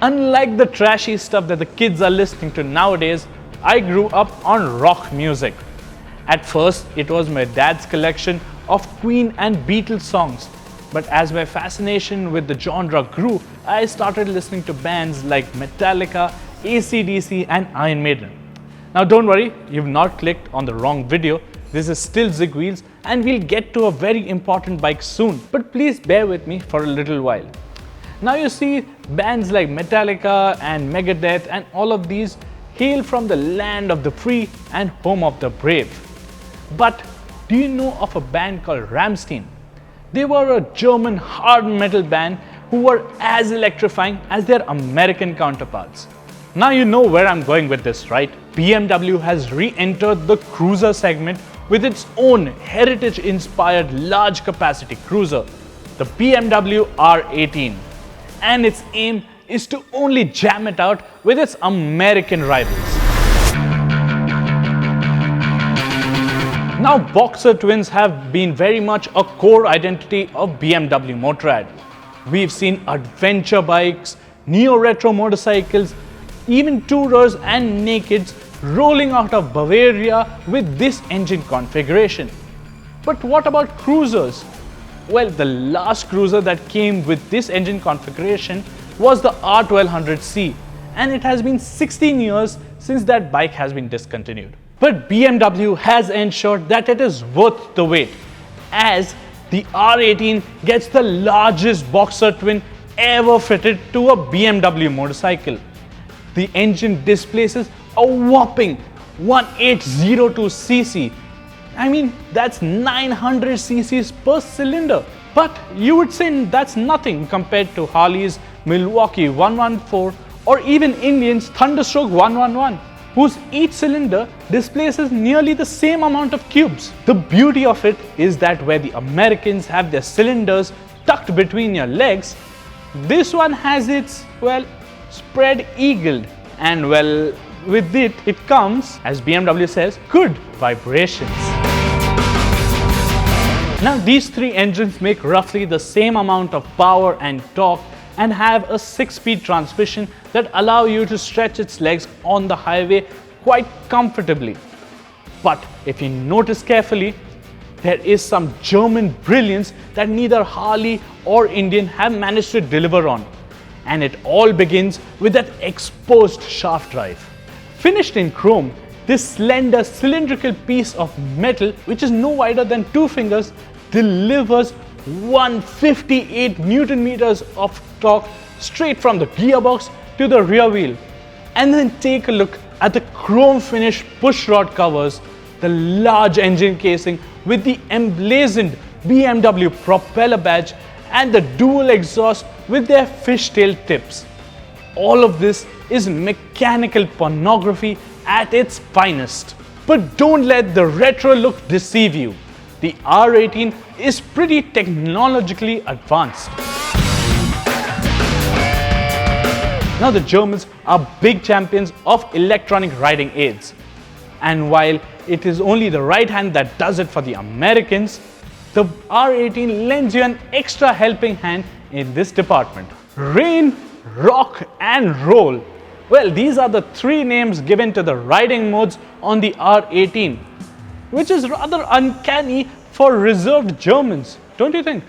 Unlike the trashy stuff that the kids are listening to nowadays, I grew up on rock music. At first, it was my dad's collection of Queen and Beatles songs. But as my fascination with the genre grew, I started listening to bands like Metallica, AC/DC and Iron Maiden. Now don't worry, you've not clicked on the wrong video. This is still Zig Wheels and we'll get to a very important bike soon. But please bear with me for a little while. Now you see, bands like Metallica and Megadeth and all of these hail from the land of the free and home of the brave. But do you know of a band called Rammstein? They were a German hard metal band who were as electrifying as their American counterparts. Now you know where I'm going with this, right? BMW has re-entered the cruiser segment with its own heritage-inspired large capacity cruiser, the BMW R18. And its aim is to only jam it out with its American rivals. Now, Boxer twins have been very much a core identity of BMW Motorrad. We've seen adventure bikes, neo-retro motorcycles, even tourers and nakeds rolling out of Bavaria with this engine configuration. But what about cruisers? Well, the last cruiser that came with this engine configuration was the R1200C, and it has been 16 years since that bike has been discontinued. But BMW has ensured that it is worth the wait, as the R18 gets the largest Boxer twin ever fitted to a BMW motorcycle. The engine displaces a whopping 1802cc. I mean, that's 900 cc's per cylinder. But you would say that's nothing compared to Harley's Milwaukee 114 or even Indian's Thunderstroke 111. Whose each cylinder displaces nearly the same amount of cubes. The beauty of it is that where the Americans have their cylinders tucked between your legs, this one has its, well, spread eagled, and well, with it comes, as BMW says, good vibrations. Now these three engines make roughly the same amount of power and torque and have a 6-speed transmission that allow you to stretch its legs on the highway quite comfortably. But if you notice carefully, there is some German brilliance that neither Harley or Indian have managed to deliver on. And it all begins with that exposed shaft drive. Finished in chrome, this slender cylindrical piece of metal, which is no wider than 2 fingers, delivers 158 Newton meters of torque straight from the gearbox to the rear wheel. And then take a look at the chrome finished pushrod covers, the large engine casing with the emblazoned BMW propeller badge and the dual exhaust with their fishtail tips. All of this is mechanical pornography at its finest. But don't let the retro look deceive you. The R18 is pretty technologically advanced. Now the Germans are big champions of electronic riding aids. And while it is only the right hand that does it for the Americans, the R18 lends you an extra helping hand in this department. Rain, rock and roll. Well, these are the 3 names given to the riding modes on the R18, which is rather uncanny for reserved Germans, don't you think?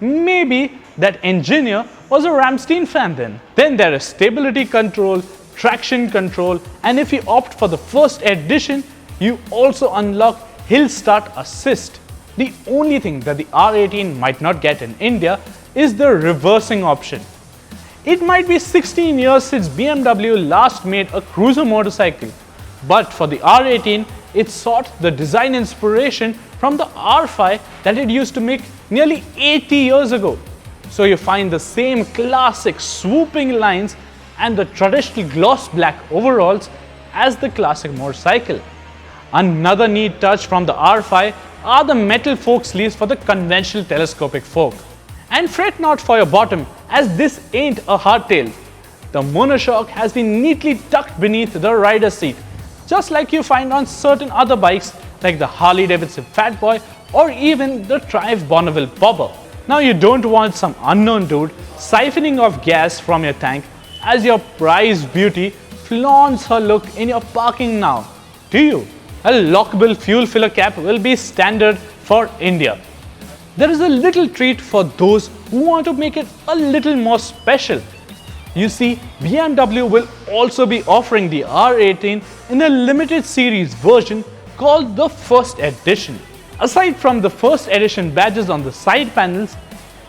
Maybe that engineer was a Rammstein fan then. Then there is stability control, traction control, and if you opt for the first edition, you also unlock hill start assist. The only thing that the R18 might not get in India is the reversing option. It might be 16 years since BMW last made a cruiser motorcycle, but for the R18, it sought the design inspiration from the R5 that it used to make nearly 80 years ago. So you find the same classic swooping lines and the traditional gloss black overalls as the classic motorcycle. Another neat touch from the R5 are the metal fork sleeves for the conventional telescopic fork. And fret not for your bottom, as this ain't a hardtail. The monoshock has been neatly tucked beneath the rider's seat, just like you find on certain other bikes like the Harley-Davidson Fat Boy or even the Triumph Bonneville Bobber. Now you don't want some unknown dude siphoning off gas from your tank as your prized beauty flaunts her look in your parking now. Do you? A lockable fuel filler cap will be standard for India. There is a little treat for those who want to make it a little more special. You see, BMW will also be offering the R18 in a limited series version called the First Edition. Aside from the First Edition badges on the side panels,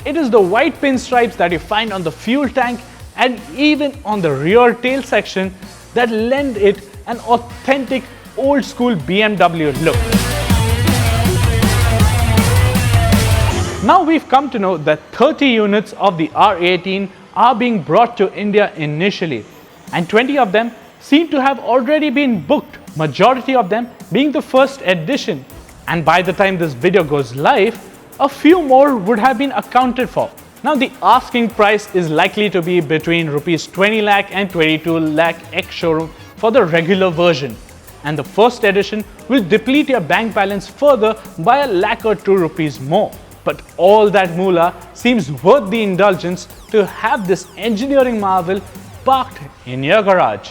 it is the white pinstripes that you find on the fuel tank and even on the rear tail section that lend it an authentic old school BMW look. Now we've come to know that 30 units of the R18 are being brought to India initially, and 20 of them seem to have already been booked, majority of them being the First Edition. And by the time this video goes live, a few more would have been accounted for. Now the asking price is likely to be between rupees 20 lakh and 22 lakh ex-showroom for the regular version. And the First Edition will deplete your bank balance further by a lakh or 2 rupees more. But all that moolah seems worth the indulgence to have this engineering marvel parked in your garage.